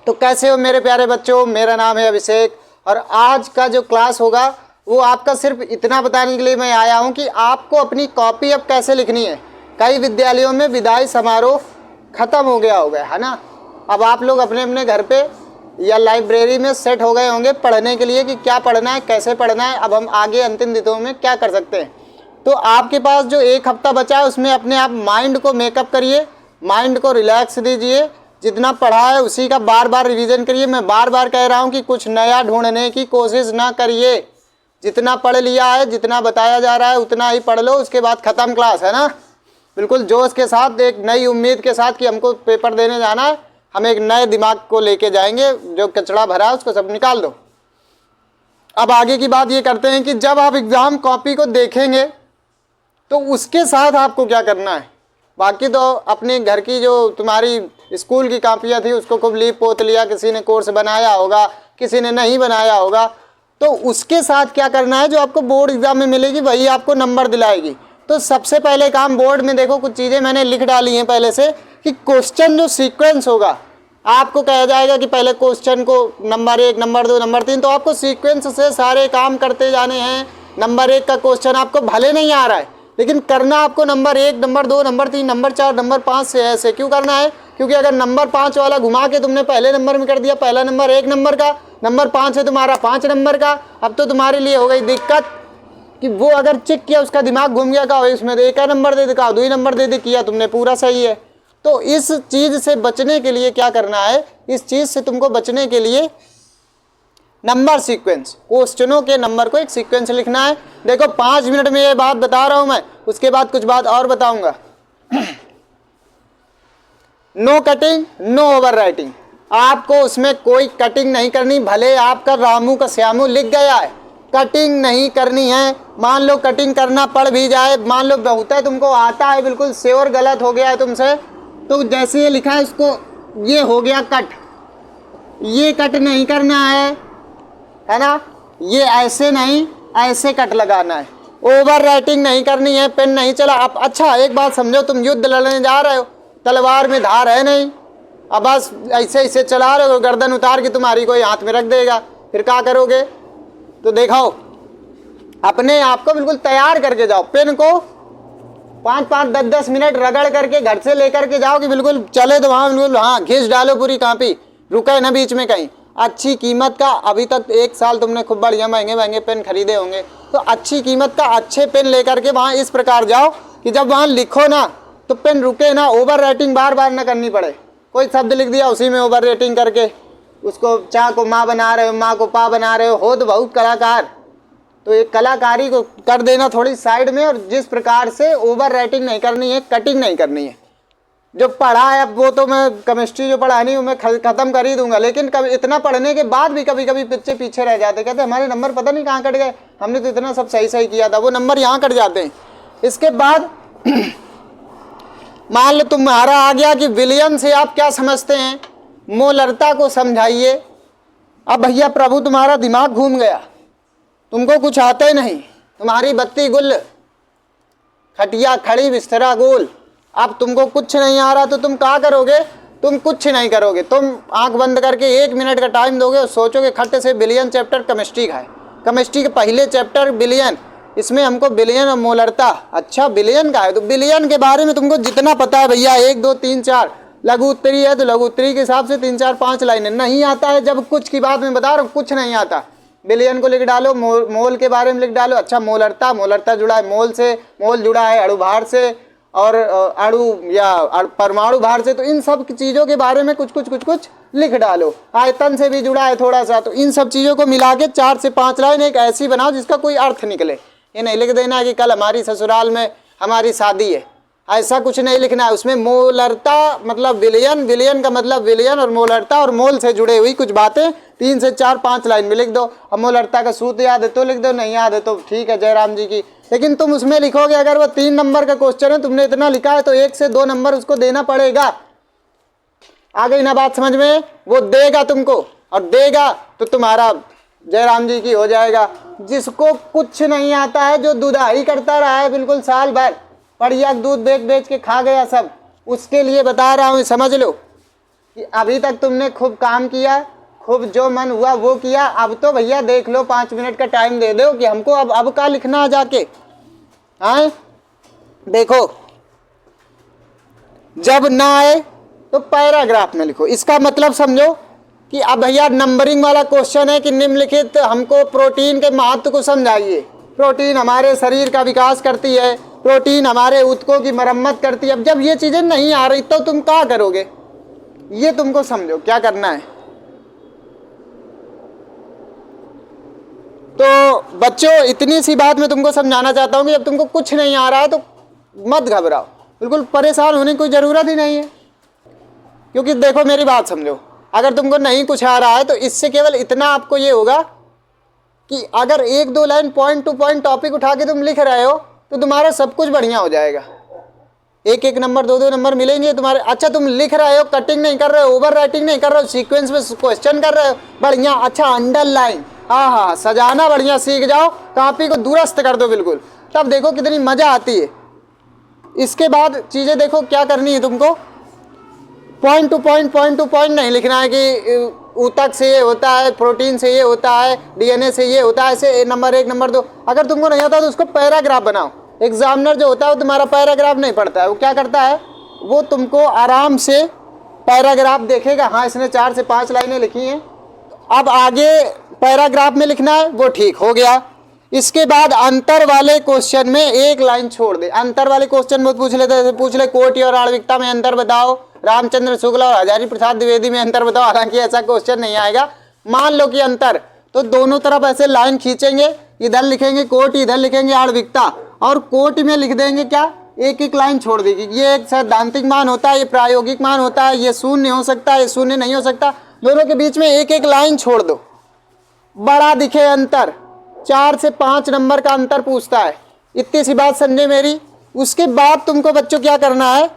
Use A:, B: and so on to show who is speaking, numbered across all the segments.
A: तो कैसे हो मेरे प्यारे बच्चों, मेरा नाम है अभिषेक और आज का जो क्लास होगा वो आपका सिर्फ इतना बताने के लिए मैं आया हूँ कि आपको अपनी कॉपी अब कैसे लिखनी है। कई विद्यालयों में विदाई समारोह खत्म हो गया होगा, है ना। अब आप लोग अपने अपने घर पे या लाइब्रेरी में सेट हो गए होंगे पढ़ने के लिए कि क्या पढ़ना है, कैसे पढ़ना है। अब हम आगे अंतिम दिनों में क्या कर सकते हैं। तो आपके पास जो एक हफ्ता बचा है उसमें अपने आप माइंड को मेकअप करिए, माइंड को रिलैक्स दीजिए। जितना पढ़ा है उसी का बार बार रिवीजन करिए। मैं बार बार कह रहा हूँ कि कुछ नया ढूंढने की कोशिश ना करिए। जितना पढ़ लिया है, जितना बताया जा रहा है उतना ही पढ़ लो, उसके बाद ख़त्म क्लास, है ना। बिल्कुल जोश के साथ, एक नई उम्मीद के साथ कि हमको पेपर देने जाना है, हम एक नए दिमाग को लेके जाएंगे। जो कचरा भरा है उसको सब निकाल दो। अब आगे की बात ये करते हैं कि जब आप एग्ज़ाम कॉपी को देखेंगे तो उसके साथ आपको क्या करना है। बाकी तो अपने घर की जो तुम्हारी स्कूल की कापियाँ थी उसको खूब लीप पोत लिया, किसी ने कोर्स बनाया होगा, किसी ने नहीं बनाया होगा। तो उसके साथ क्या करना है, जो आपको बोर्ड एग्जाम में मिलेगी वही आपको नंबर दिलाएगी। तो सबसे पहले काम, बोर्ड में देखो कुछ चीज़ें मैंने लिख डाली हैं पहले से कि क्वेश्चन जो सीक्वेंस होगा, आपको कहा जाएगा कि पहले क्वेश्चन को नंबर 1, नंबर 2, नंबर 3, तो आपको सीक्वेंस से सारे काम करते जाने हैं। नंबर 1 का क्वेश्चन आपको भले नहीं आ रहा है लेकिन करना आपको number 1, number 2, number 3, number 4, number 5 से ऐसे क्यों करना है, क्योंकि अगर नंबर 5 वाला घुमा के तुमने पहले नंबर में कर दिया, पहला नंबर 1 नंबर का, नंबर 5 है तुम्हारा 5 नंबर का, अब तो तुम्हारे लिए हो गई दिक्कत कि वो अगर चेक किया उसका दिमाग घूम गया, कहा इसमें 1 का नंबर दे दे, कहा 2 नंबर दे दे, किया तुमने पूरा सही है। तो इस चीज़ से बचने के लिए क्या करना है, इस चीज़ से तुमको बचने के लिए नंबर सीक्वेंस, क्वेश्चनों के नंबर को एक सीक्वेंस लिखना है। देखो 5 मिनट में ये बात बता रहा हूं मैं, उसके बाद कुछ बात और बताऊंगा। No cutting, no overwriting. आपको उसमें कोई कटिंग नहीं करनी, भले आपका रामू का श्यामू लिख गया है, कटिंग नहीं करनी है। मान लो कटिंग करना पड़ भी जाए, मान लो बहुत है तुमको आता है, बिल्कुल श्योर गलत हो गया है तुमसे, तो जैसे ये लिखा है उसको, ये हो गया कट, ये कट नहीं करना है ना, ये ऐसे नहीं ऐसे कट लगाना है। ओवर राइटिंग नहीं करनी है, पेन नहीं चला। अब अच्छा एक बात समझो, तुम युद्ध लड़ने जा रहे हो, तलवार में धार है नहीं, अब बस ऐसे ऐसे चला रहे हो, गर्दन उतार के तुम्हारी कोई हाथ में रख देगा, फिर क्या करोगे। तो देखो अपने आप को बिल्कुल तैयार करके जाओ, पेन को 5-5, 10-10 मिनट रगड़ करके घर से लेकर के जाओ कि बिल्कुल चले तो वहाँ बिल्कुल हाँ घिस डालो पूरी कापी, रुके ना बीच में कहीं। अच्छी कीमत का, अभी तक 1 साल तुमने खूब बढ़िया महंगे महंगे पेन खरीदे होंगे, तो अच्छी कीमत का अच्छे पेन लेकर के वहाँ इस प्रकार जाओ कि जब वहाँ लिखो ना तो पेन रुके ना, ओवर राइटिंग बार बार ना करनी पड़े। कोई शब्द लिख दिया उसी में ओवर राइटिंग करके उसको चा को माँ बना रहे हो, माँ को पा बना रहे हो तो बहुत कलाकार। तो एक कलाकारी को कर देना थोड़ी साइड में, और जिस प्रकार से ओवर राइटिंग नहीं करनी है, कटिंग नहीं करनी है। जो पढ़ा है अब वो तो मैं केमिस्ट्री जो पढ़ानी हूँ मैं ख़त्म कर ही दूंगा, लेकिन कभी इतना पढ़ने के बाद भी कभी कभी बच्चे पीछे रह जाते, कहते हमारे नंबर पता नहीं कहाँ कट गए, हमने तो इतना सब सही सही किया था, वो नंबर यहाँ कट जाते हैं। इसके बाद मान लो तुम्हारा आ गया कि विलियन से आप क्या समझते हैं, मोलरता को समझाइए। अब भैया प्रभु तुम्हारा दिमाग घूम गया, तुमको कुछ आता ही नहीं, तुम्हारी बत्ती गुल, खटिया खड़ी बिस्तरा गोल, अब तुमको कुछ नहीं आ रहा तो तुम क्या करोगे, तुम कुछ नहीं करोगे। तुम आंख बंद करके 1 मिनट का टाइम दोगे और सोचोगे खट्टे से बिलियन चैप्टर केमिस्ट्री का है, केमिस्ट्री के पहले चैप्टर बिलियन, इसमें हमको बिलियन और मोलरता, अच्छा बिलियन का है तो बिलियन के बारे में तुमको जितना पता है भैया, 1, 2, 3, 4 लघु उत्तरी है तो लघु उत्तरी के हिसाब से 3, 4, 5 लाइनें। नहीं आता है जब कुछ की बात मैं बता रहा हूँ, कुछ नहीं आता, बिलियन को लिख डालो, मोल के बारे में लिख डालो। अच्छा मोलरता, मोलरता जुड़ा है मोल से, मोल जुड़ा है अणुभार से और अणु या परमाणु भार से, तो इन सब चीज़ों के बारे में कुछ लिख डालो। आयतन से भी जुड़ा है थोड़ा सा, तो इन सब चीज़ों को मिला के 4 से 5 लाइन एक ऐसी बनाओ जिसका कोई अर्थ निकले। ये नहीं लिख देना है कि कल हमारी ससुराल में हमारी शादी है, ऐसा कुछ नहीं लिखना है। उसमें मोलरता मतलब विलियन, विलियन का मतलब विलियन और मोलरता और मोल से जुड़े हुई कुछ बातें 3 से 4, 5 लाइन में लिख दो। अब मोलरता का सूत्र याद है तो लिख दो, नहीं याद है तो ठीक है जयराम जी की, लेकिन तुम उसमें लिखोगे, अगर वो 3 नंबर का क्वेश्चन है तुमने इतना लिखा है तो 1 से 2 नंबर उसको देना पड़ेगा। आ गई ना बात समझ में, वो देगा तुमको, और देगा तो तुम्हारा जयराम जी की हो जाएगा। जिसको कुछ नहीं आता है, जो दुधाई करता रहा है बिल्कुल साल भर, बढ़िया दूध बेच बेच के खा गया सब, उसके लिए बता रहा हूँ, समझ लो। कि अभी तक तुमने खूब काम किया, खूब जो मन हुआ वो किया, अब तो भैया देख लो 5 मिनट का टाइम दे दो कि हमको अब क्या लिखना है जाके। हाँ देखो, जब ना आए तो पैराग्राफ में लिखो। इसका मतलब समझो कि अब भैया नंबरिंग वाला क्वेश्चन है कि निम्नलिखित हमको प्रोटीन के महत्व को समझाइए। प्रोटीन हमारे शरीर का विकास करती है, प्रोटीन हमारे ऊतकों की मरम्मत करती है। अब जब ये चीजें नहीं आ रही तो तुम क्या करोगे, ये तुमको समझो क्या करना है। तो बच्चों, इतनी सी बात मैं तुमको समझाना चाहता हूं कि जब तुमको कुछ नहीं आ रहा है तो मत घबराओ, बिल्कुल परेशान होने की कोई ज़रूरत ही नहीं है। क्योंकि देखो मेरी बात समझो, अगर तुमको नहीं कुछ आ रहा है तो इससे केवल इतना आपको ये होगा कि अगर 1-2 line point two point topic उठा के तुम लिख रहे हो तो तुम्हारा सब कुछ बढ़िया हो जाएगा। 1-1 नंबर 2-2 नंबर मिलेंगे तुम्हारे। अच्छा तुम लिख रहे हो, कटिंग नहीं कर रहे हो, ओवर राइटिंग नहीं कर रहे हो, सीक्वेंस में क्वेश्चन कर रहे हो, बढ़िया। अच्छा अंडरलाइन, हाँ सजाना बढ़िया सीख जाओ, कॉपी को दुरुस्त कर दो बिल्कुल, तब देखो कितनी मजा आती है। इसके बाद चीजें देखो क्या करनी है तुमको, पॉइंट टू पॉइंट नहीं लिखना है कि ऊतक से ये होता है, प्रोटीन से ये होता है, डीएनए से ये होता है, ऐसे नंबर 1 नंबर 2। अगर तुमको नहीं आता तो उसको पैराग्राफ बनाओ। एग्जामिनर जो होता है वो तुम्हारा पैराग्राफ नहीं पढ़ता है, वो क्या करता है, वो तुमको आराम से पैराग्राफ देखेगा, हाँ इसने 4 से 5 लाइनें लिखी हैं, अब आगे पैराग्राफ में लिखना है, वो ठीक हो गया। इसके बाद अंतर वाले क्वेश्चन में 1 लाइन छोड़ दे। अंतर वाले क्वेश्चन बहुत पूछ लेते हैं, पूछ ले कोटि और आणविकता में अंतर बताओ, रामचंद्र शुक्ला और हजारी प्रसाद द्विवेदी में अंतर बताओ। हालांकि ऐसा क्वेश्चन नहीं आएगा। मान लो कि अंतर, तो दोनों तरफ ऐसे लाइन खींचेंगे, इधर लिखेंगे कोटि, इधर लिखेंगे आणविकता, और कोटि में लिख देंगे क्या, 1-1 लाइन छोड़ देगी। ये एक सैद्धांतिक मान होता है, ये प्रायोगिक मान होता है, ये शून्य हो सकता है, ये शून्य नहीं हो सकता। दोनों के बीच में 1-1 लाइन छोड़ दो, बड़ा दिखे अंतर। 4 से 5 नंबर का अंतर पूछता है। इतनी सी बात समझे मेरी। उसके बाद तुमको बच्चों क्या करना है,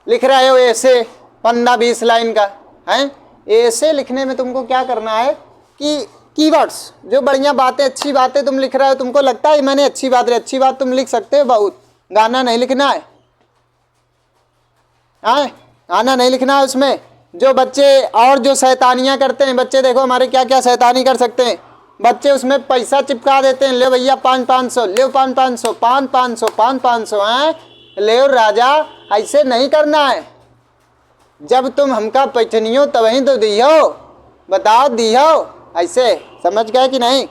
A: लिख रहे हो ऐसे 15-20 लाइन का है, ऐसे लिखने में तुमको क्या करना है कि कीवर्ड्स, जो बढ़िया बातें, अच्छी बातें तुम लिख रहे हो, तुमको लगता है मैंने अच्छी बात तुम लिख सकते हो बहुत, गाना नहीं लिखना है, गाना नहीं लिखना है उसमें। जो बच्चे और जो शैतानियाँ करते हैं, बच्चे देखो हमारे क्या क्या शैतानी कर सकते हैं। बच्चे उसमें पैसा चिपका देते हैं, ले भैया 500-500, ले 500-500, 500-500, 500-500 हैं, ले राजा। ऐसे नहीं करना है। जब तुम हमका पैठनियो तभी तो दियो, बताओ दियो, ऐसे समझ गए कि नहीं।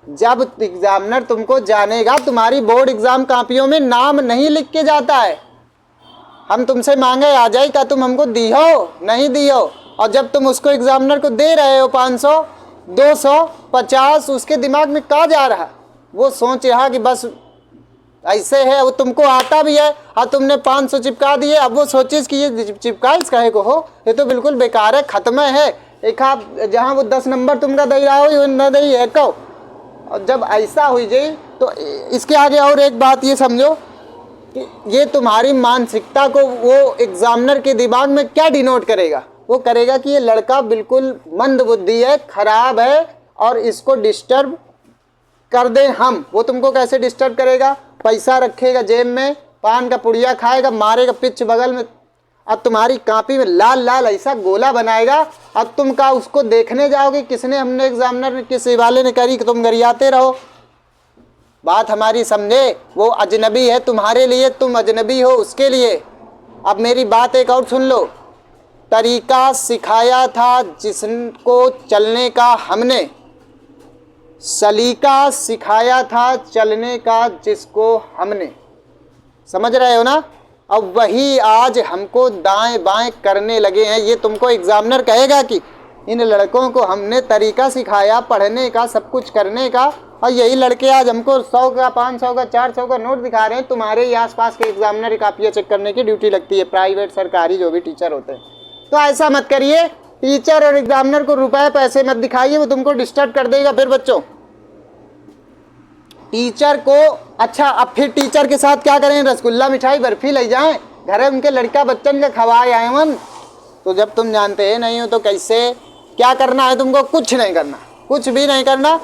A: जब एग्जामिनर तुमको जानेगा, तुम्हारी बोर्ड एग्जाम कॉपियों में नाम नहीं लिख के जाता है, हम तुमसे मांगे आ जाए क्या तुम हमको दियो, नहीं दियो। और जब तुम उसको एग्जामिनर को दे रहे हो 500, 200, 50, उसके दिमाग में कहाँ जा रहा, वो सोच रहा कि बस ऐसे है। वो तुमको आता भी है और तुमने 500 चिपका दिए, अब वो सोचिस कि ये चिपका इस कहे को हो, ये तो बिल्कुल बेकार है, खत्म है। एक आप जहाँ वो 10 नंबर तुमका दे रहा हो, न दे है को। और जब ऐसा हो जाए तो इसके आगे और एक बात ये समझो कि ये तुम्हारी मानसिकता को वो एग्जामिनर के दिमाग में क्या डिनोट करेगा, वो करेगा कि ये लड़का बिल्कुल मंद बुद्धि है, खराब है, और इसको डिस्टर्ब कर दें हम। वो तुमको कैसे डिस्टर्ब करेगा, पैसा रखेगा जेब में, पान का पुड़िया खाएगा, मारेगा पिच बगल में, अब तुम्हारी कॉपी में लाल लाल ऐसा गोला बनाएगा। अब तुम का उसको देखने जाओगे, किसने, हमने एग्जामिनर ने, किस वाले ने करी, कि तुम गरियाते रहो। बात हमारी समझे, वो अजनबी है तुम्हारे लिए, तुम अजनबी हो उसके लिए। अब मेरी बात एक और सुन लो, तरीका सिखाया था जिसको चलने का हमने, सलीका सिखाया था चलने का जिसको हमने, समझ रहे हो ना। अब वही आज हमको दाएं बाएं करने लगे हैं। ये तुमको एग्जामिनर कहेगा कि इन लड़कों को हमने तरीका सिखाया पढ़ने का, सब कुछ करने का, और यही लड़के आज हमको 100 का, 500 का, 400 का नोट दिखा रहे हैं। तुम्हारे ही आसपास के एग्जामिनर की कापियाँ चेक करने की ड्यूटी लगती है, प्राइवेट सरकारी जो भी टीचर होते हैं। तो ऐसा मत करिए, टीचर और एग्जामिनर को रुपए पैसे मत दिखाइए, वो तुमको डिस्टर्ब कर देगा फिर बच्चों। टीचर को, अच्छा अब फिर टीचर के साथ क्या करें, रसगुल्ला मिठाई बर्फी ले जाएं घर, उनके लड़का बच्चन का खवाए आए हम। तो जब तुम जानते हैं नहीं हो तो कैसे, क्या करना है तुमको, कुछ नहीं करना, कुछ भी नहीं करना।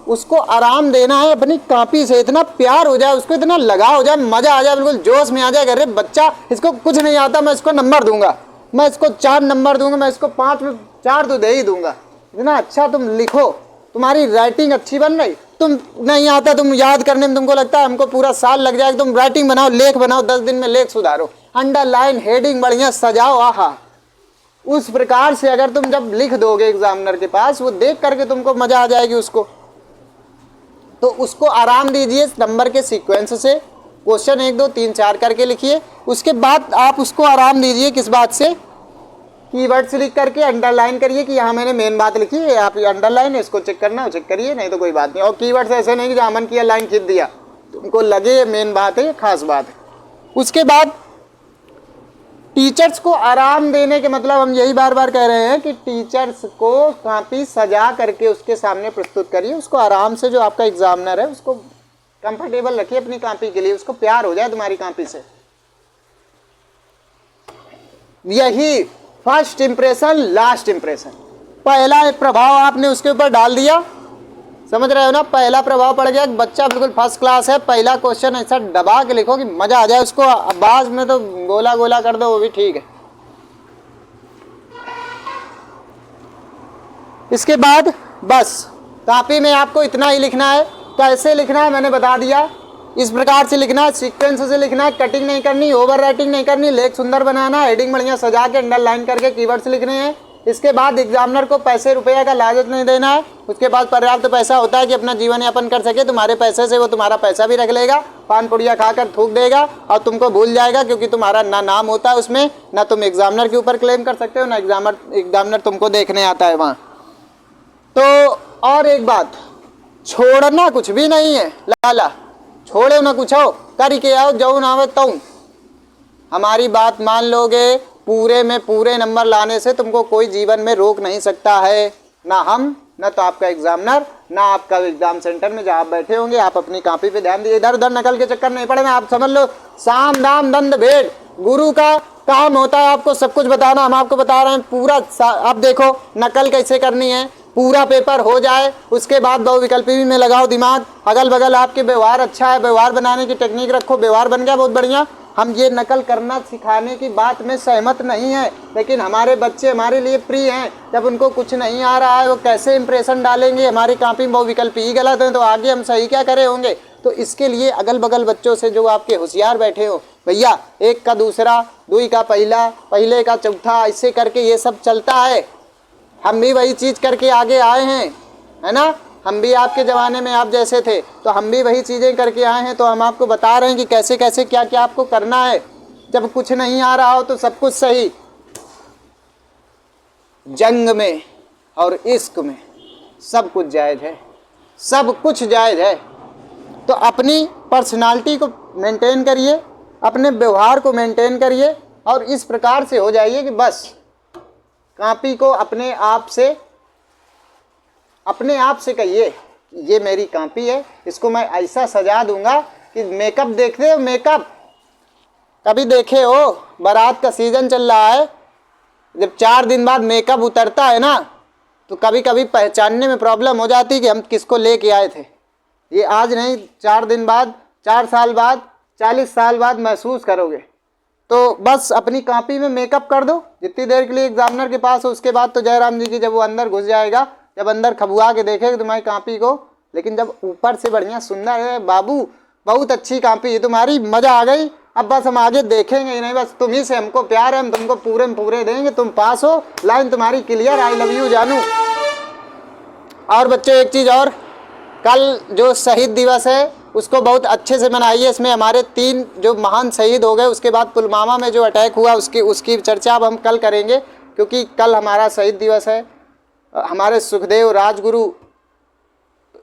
A: उसको आराम देना है अपनी कॉपी से, इतना प्यार हो जाए उसको, इतना लगाव हो जाए, मजा आ जाए, बिल्कुल जोश में आ जाए, अरे बच्चा इसको कुछ नहीं आता, मैं इसको नंबर दूंगा, मैं इसको 4 नंबर दूंगा, मैं इसको 5 में 4 तो दे ही दूंगा। इतना अच्छा तुम लिखो, तुम्हारी राइटिंग अच्छी बन रही। तुम नहीं आता, तुम याद करने में तुमको लगता है हमको पूरा साल लग जाएगा, तुम राइटिंग बनाओ, लेख बनाओ, 10 दिन में लेख सुधारो, अंडरलाइन हेडिंग बढ़िया सजाओ, आहा। उस प्रकार से अगर तुम जब लिख दोगे एग्जामिनर के पास, वो देख करके तुमको मजा आ जाएगी उसको। तो उसको आराम दीजिए नंबर के सीक्वेंस से, क्वेश्चन 1 2 3 4 करके लिखिए। उसके बाद आप उसको आराम दीजिए किस बात से, कीवर्ड्स लिख करके अंडरलाइन करिए कि यहाँ मैंने मेन बात लिखी है, आप अंडरलाइन है, इसको चेक करना हो चेक करिए, नहीं तो कोई बात नहीं। और कीवर्ड्स ऐसे नहीं कि जहाँ मन किया लाइन खींच दिया, तुमको लगे मेन बात है, खास बात है। उसके बाद टीचर्स को आराम देने के मतलब हम यही बार बार कह रहे हैं कि टीचर्स को कॉपी सजा करके उसके सामने प्रस्तुत करिए, उसको आराम से, जो आपका एग्जामिनर है उसको कंफर्टेबल रखिए अपनी कॉपी के लिए, उसको प्यार हो जाए तुम्हारी कॉपी से। यही फर्स्ट इंप्रेशन लास्ट इंप्रेशन, पहला एक प्रभाव आपने उसके ऊपर डाल दिया, समझ रहे हो ना, पहला प्रभाव पड़ गया, बच्चा बिल्कुल फर्स्ट क्लास है, पहला क्वेश्चन ऐसा दबा के लिखो कि मजा आ जाए उसको, आवाज में तो गोला गोला कर दो वो भी ठीक है। इसके बाद बस कॉपी में आपको इतना ही लिखना है। कैसे लिखना है मैंने बता दिया, इस प्रकार से लिखना है, सीक्वेंस से लिखना है, कटिंग नहीं करनी, ओवर राइटिंग नहीं करनी, लेख सुंदर बनाना, हेडिंग बढ़िया सजा के अंडरलाइन करके कीवर्ड्स लिखने हैं। इसके बाद एग्जामिनर को पैसे रुपये का लालच नहीं देना है, उसके बाद पर्याप्त पैसा होता है कि अपना जीवन यापन कर सके, तुम्हारे पैसे से वो तुम्हारा पैसा भी रख लेगा, पान पुड़िया खाकर थूक देगा और तुमको भूल जाएगा, क्योंकि तुम्हारा ना नाम होता है उसमें, ना तुम एग्जामिनर के ऊपर क्लेम कर सकते हो, ना एग्जामिनर तुमको देखने आता है वहाँ। तो और एक बात, छोड़ना कुछ भी नहीं है, लाला छोड़े ना कुछ हो, कर के आओ जाओ ना आवे तो। हमारी बात मान लोगे, पूरे में पूरे नंबर लाने से तुमको कोई जीवन में रोक नहीं सकता है, ना हम, ना तो आपका एग्जामिनर, ना आपका एग्जाम सेंटर में जहाँ आप बैठे होंगे। आप अपनी कॉपी पे ध्यान दिए, इधर उधर नकल के चक्कर नहीं पड़े। आप समझ लो साम दाम दंड भेद, गुरु का काम होता है आपको सब कुछ बताना, हम आपको बता रहे हैं पूरा। आप देखो नकल कैसे करनी है, पूरा पेपर हो जाए उसके बाद बहुविकल्पी में लगाओ दिमाग, अगल बगल आपके व्यवहार अच्छा है, व्यवहार बनाने की टेक्निक रखो, व्यवहार बन गया बहुत बढ़िया। हम ये नकल करना सिखाने की बात में सहमत नहीं है, लेकिन हमारे बच्चे हमारे लिए प्रिय हैं। जब उनको कुछ नहीं आ रहा है वो कैसे इंप्रेशन डालेंगे, हमारी कॉपी में बहुविकल्पी ही गलत है तो आगे हम सही क्या करे होंगे। तो इसके लिए अगल बगल बच्चों से जो आपके होशियार बैठे हो, भैया एक का दूसरा, दुई का पहला, पहले का चौथा, ऐसे करके ये सब चलता है। हम भी वही चीज़ करके आगे आए हैं, है ना, हम भी आपके ज़माने में आप जैसे थे तो हम भी वही चीज़ें करके आए हैं। तो हम आपको बता रहे हैं कि कैसे कैसे क्या क्या आपको करना है। जब कुछ नहीं आ रहा हो तो सब कुछ सही, जंग में और इश्क में सब कुछ जायज़ है, सब कुछ जायज़ है। तो अपनी पर्सनालिटी को मेंटेन करिए, अपने व्यवहार को मेंटेन करिए और इस प्रकार से हो जाइए कि बस कॉपी को अपने आप से कहिए ये मेरी कॉपी है, इसको मैं ऐसा सजा दूंगा कि मेकअप देखते हो, मेकअप कभी देखे हो, बारात का सीज़न चल रहा है, जब 4 दिन बाद मेकअप उतरता है ना तो कभी कभी पहचानने में प्रॉब्लम हो जाती है कि हम किसको लेके आए थे। ये आज नहीं, 4 दिन बाद, 4 साल बाद, 40 साल बाद महसूस करोगे। तो बस अपनी कॉपी में मेकअप कर दो जितनी देर के लिए एग्जामिनर के पास हो। उसके बाद तो जयराम जी की जब वो अंदर घुस जाएगा, जब अंदर खबुआ के देखेगा तुम्हारी कॉपी को, लेकिन जब ऊपर से बढ़िया सुंदर है, बाबू बहुत अच्छी कॉपी है तुम्हारी, मज़ा आ गई, अब बस हम आगे देखेंगे ही नहीं, बस तुम ही से हमको प्यार है, हम तुमको पूरे में पूरे देंगे, तुम पास हो, लाइन तुम्हारी क्लियर, आई लव यू जानू। और बच्चों एक चीज़ और, कल जो शहीद दिवस है उसको बहुत अच्छे से मनाइए। इसमें हमारे 3 जो महान शहीद हो गए, उसके बाद पुलवामा में जो अटैक हुआ उसकी चर्चा अब हम कल करेंगे, क्योंकि कल हमारा शहीद दिवस है। हमारे सुखदेव राजगुरु,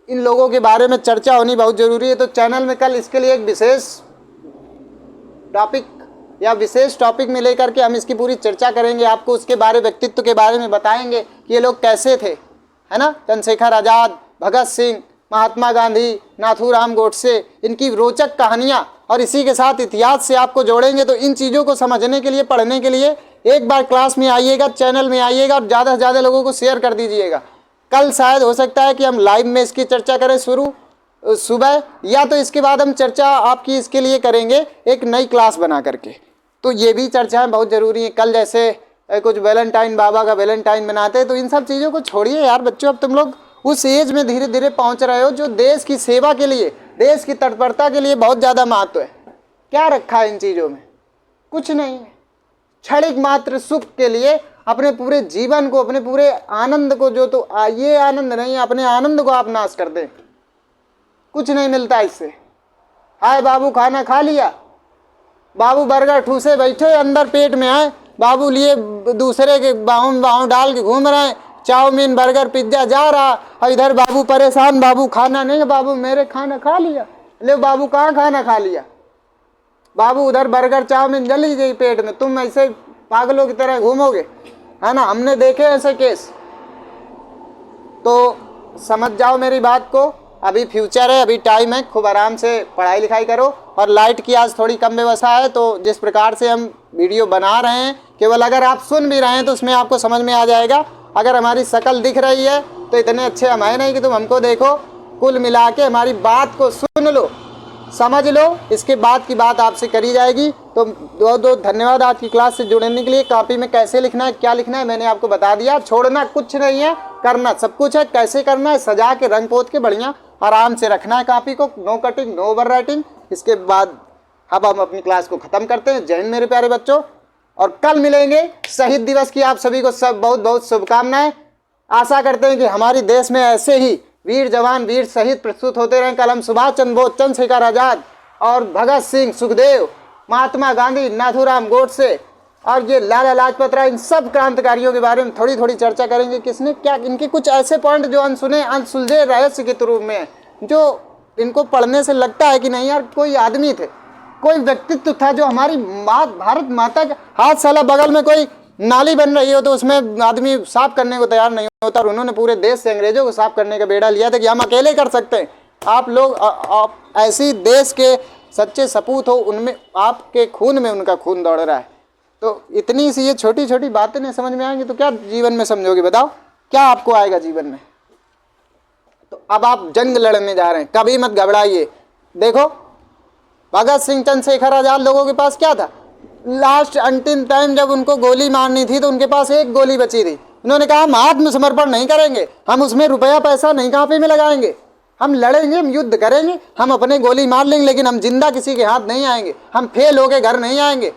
A: इन लोगों के बारे में चर्चा होनी बहुत ज़रूरी है। तो चैनल में कल इसके लिए एक विशेष टॉपिक में लेकर के हम इसकी पूरी चर्चा करेंगे, आपको उसके बारे, व्यक्तित्व के बारे में बताएंगे कि ये लोग कैसे थे, है ना। चंद्रशेखर आज़ाद, भगत सिंह, महात्मा गांधी, नाथूराम गोडसे, इनकी रोचक कहानियाँ, और इसी के साथ इतिहास से आपको जोड़ेंगे। तो इन चीज़ों को समझने के लिए, पढ़ने के लिए एक बार क्लास में आइएगा, चैनल में आइएगा और ज़्यादा से ज़्यादा लोगों को शेयर कर दीजिएगा। कल शायद हो सकता है कि हम लाइव में इसकी चर्चा करें सुबह, या तो इसके बाद हम चर्चा आपकी इसके लिए करेंगे एक नई क्लास बना करके। तो ये भी चर्चाएं बहुत ज़रूरी हैं। कल जैसे कुछ वैलेंटाइन, बाबा का वैलेंटाइन मनाते हैं, तो इन सब चीज़ों को छोड़िए यार बच्चों। अब तुम लोग उस एज में धीरे धीरे पहुंच रहे हो जो देश की सेवा के लिए, देश की तत्परता के लिए बहुत ज़्यादा महत्व है। क्या रखा है इन चीज़ों में? कुछ नहीं है। क्षणिक मात्र सुख के लिए अपने पूरे जीवन को, अपने पूरे आनंद को, जो तो ये आनंद नहीं है, अपने आनंद को आप नाश कर दें। कुछ नहीं मिलता इससे। हाय बाबू खाना खा लिया, बाबू बर्गर ठूसे बैठे अंदर पेट में आए, बाबू लिए दूसरे के बाहों डाल के घूम रहे हैं, चाउमीन बर्गर पिज्जा जा रहा, और इधर बाबू परेशान, बाबू खाना नहीं है, बाबू मेरे खाना खा लिया। ले बाबू कहाँ खाना खा लिया? बाबू उधर बर्गर चाउमीन जली गई पेट में, तुम ऐसे पागलों की तरह घूमोगे, है ना? हमने देखे ऐसे केस। तो समझ जाओ मेरी बात को, अभी फ्यूचर है, अभी टाइम है, खूब आराम से पढ़ाई लिखाई करो। और लाइट की आज थोड़ी कम व्यवस्था है, तो जिस प्रकार से हम वीडियो बना रहे हैं, केवल अगर आप सुन भी रहे हैं तो उसमें आपको समझ में आ जाएगा। अगर हमारी शक्ल दिख रही है तो इतने अच्छे हम हैं नहीं कि तुम हमको देखो। कुल मिला के हमारी बात को सुन लो, समझ लो, इसके बाद की बात आपसे करी जाएगी। तो बहुत धन्यवाद आज की क्लास से जुड़ने के लिए। कॉपी में कैसे लिखना है, क्या लिखना है, मैंने आपको बता दिया। छोड़ना कुछ नहीं है, करना सब कुछ है। कैसे करना है? सजा के, रंग पोत के, बढ़िया आराम से रखना है कॉपी को, no cutting, no overwriting. इसके बाद अब हम अपनी क्लास को ख़त्म करते हैं। जय हिंद मेरे प्यारे बच्चों, और कल मिलेंगे। शहीद दिवस की आप सभी को सब बहुत बहुत शुभकामनाएं। आशा करते हैं कि हमारे देश में ऐसे ही वीर जवान, वीर शहीद प्रस्तुत होते रहें। कल हम सुभाष चंद्र बोस, चंद्रशेखर आज़ाद और भगत सिंह, सुखदेव, महात्मा गांधी, नाथूराम गोडसे और ये लाला लाजपत राय, इन सब क्रांतिकारियों के बारे में थोड़ी थोड़ी चर्चा करेंगे। किसने क्या, इनके कुछ ऐसे पॉइंट जो अनसुने, अनसुलझे रहस्य के रूप में, जो इनको पढ़ने से लगता है कि नहीं यार कोई आदमी थे, कोई व्यक्तित्व था जो हमारी भारत माता के हाथ, साला बगल में कोई नाली बन रही हो तो उसमें आदमी साफ करने को तैयार नहीं होता। और उन्होंने पूरे देश से अंग्रेजों को साफ करने का बेड़ा लिया था कि हम अकेले कर सकते हैं। आप लोग आप ऐसी देश के सच्चे सपूत हो, उनमें आपके खून में उनका खून दौड़ रहा है। तो इतनी सी ये छोटी छोटी बातें नहीं समझ में आएंगी तो क्या जीवन में समझोगे? बताओ क्या आपको आएगा जीवन में? तो अब आप जंग लड़ने जा रहे हैं, कभी मत घबराइए। देखो भगत सिंह, चंद्रशेखर आजाद लोगों के पास क्या था? लास्ट अंतिम टाइम जब उनको गोली मारनी थी तो उनके पास एक गोली बची थी। उन्होंने कहा हम आत्मसमर्पण नहीं करेंगे, हम उसमें रुपया पैसा नहीं कॉपी में लगाएंगे, हम लड़ेंगे, हम युद्ध करेंगे, हम अपने गोली मार लेंगे, लेकिन हम जिंदा किसी के हाथ नहीं आएंगे, हम फेल होके घर नहीं आएंगे।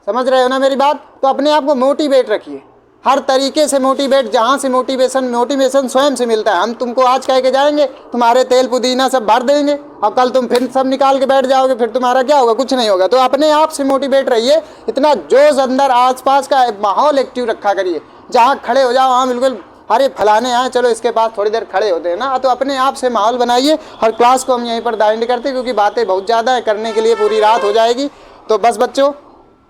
A: समझ रहे हो ना मेरी बात? तो अपने आप को मोटिवेट रखिए, हर तरीके से मोटिवेट, जहाँ से मोटिवेशन स्वयं से मिलता है। हम तुमको आज कह के जाएंगे, तुम्हारे तेल पुदीना सब भर देंगे, और कल तुम फिर सब निकाल के बैठ जाओगे, फिर तुम्हारा क्या होगा? कुछ नहीं होगा। तो अपने आप से मोटिवेट रहिए, इतना जोश अंदर आसपास का माहौल एक्टिव रखा करिए। जहाँ खड़े हो जाओ, हाँ बिल्कुल, अरे फलाने आए, चलो इसके पास थोड़ी देर खड़े होते हैं ना। तो अपने आप से माहौल बनाइए। और क्लास को हम यहीं पर दाइंड करते हैं क्योंकि बातें बहुत ज़्यादा है, करने के लिए पूरी रात हो जाएगी। तो बस बच्चों,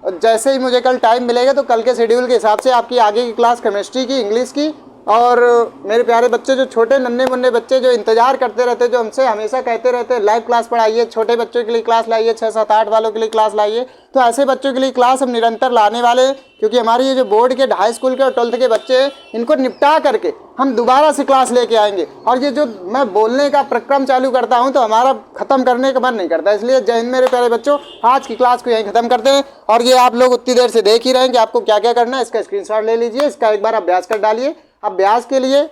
A: जैसे ही मुझे कल टाइम मिलेगा तो कल के शेड्यूल के हिसाब से आपकी आगे की क्लास केमिस्ट्री की, इंग्लिश की, और मेरे प्यारे बच्चे जो छोटे नन्हे मुन्ने बच्चे जो इंतजार करते रहते, जो हमसे हमेशा कहते रहते हैं लाइव क्लास पढ़ाइए, छोटे बच्चों के लिए क्लास लाइए, 6, 7, 8 वालों के लिए क्लास लाइए, तो ऐसे बच्चों के लिए क्लास हम निरंतर लाने वाले हैं। क्योंकि हमारे ये जो बोर्ड के, हाई स्कूल के और 12th के बच्चे हैं, इनको निपटा करके हम दोबारा से क्लास लेके आएंगे। और ये जो मैं बोलने का प्रक्रम चालू करता हूँ तो हमारा ख़त्म करने का मन नहीं करता। इसलिए जय हिंद मेरे प्यारे बच्चों, आज की क्लास को यहीं ख़त्म करते हैं। और ये आप लोग उतनी देर से देख ही रहे हैं कि आपको क्या क्या करना है। इसका स्क्रीनशॉट ले लीजिए, इसका एक बार अभ्यास कर डालिए। अभ्यास के लिए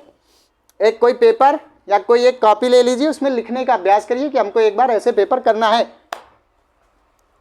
A: एक कोई पेपर या कोई एक कॉपी ले लीजिए, उसमें लिखने का अभ्यास करिए कि हमको एक बार ऐसे पेपर करना है।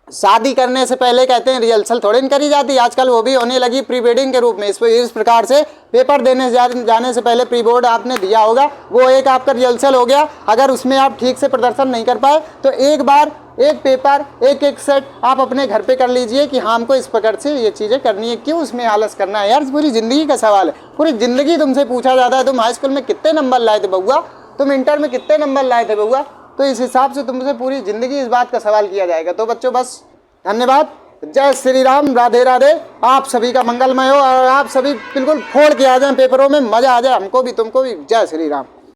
A: शादी करने से पहले कहते हैं रिहर्सल थोड़ी न करी जाती, आजकल वो भी होने लगी प्री वेडिंग के रूप में। इस प्रकार से पेपर देने जाने से पहले प्री बोर्ड आपने दिया होगा, वो एक आपका रिहर्सल हो गया। अगर उसमें आप ठीक से प्रदर्शन नहीं कर पाए तो एक बार एक पेपर, एक सेट आप अपने घर पे कर लीजिए कि हाँ हमको इस प्रकार से ये चीज़ें करनी है। क्यों उसमें आलस करना है यार? पूरी ज़िंदगी का सवाल है, पूरी ज़िंदगी तुमसे पूछा जाता है तुम हाई स्कूल में कितने नंबर लाए थे बउआ, तुम इंटर में कितने नंबर लाए थे बउआ। तो इस हिसाब से तुमसे पूरी ज़िंदगी इस बात का सवाल किया जाएगा। तो बच्चों बस धन्यवाद, जय श्री राम, राधे राधे। आप सभी का मंगलमय हो और आप सभी बिल्कुल फोड़ के आ जाएं पेपरों में, मज़ा आ जाए हमको भी तुमको भी। जय श्री राम।